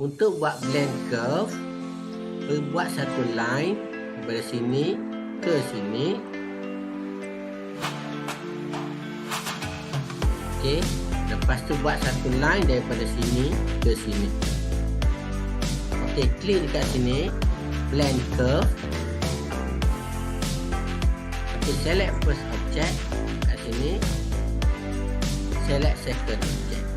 Untuk buat blend curve, buat satu line daripada sini ke sini. Okey, lepas tu buat satu line daripada sini ke sini. Okey, klik dekat sini, blend curve. Okey, select first object kat sini, select second object.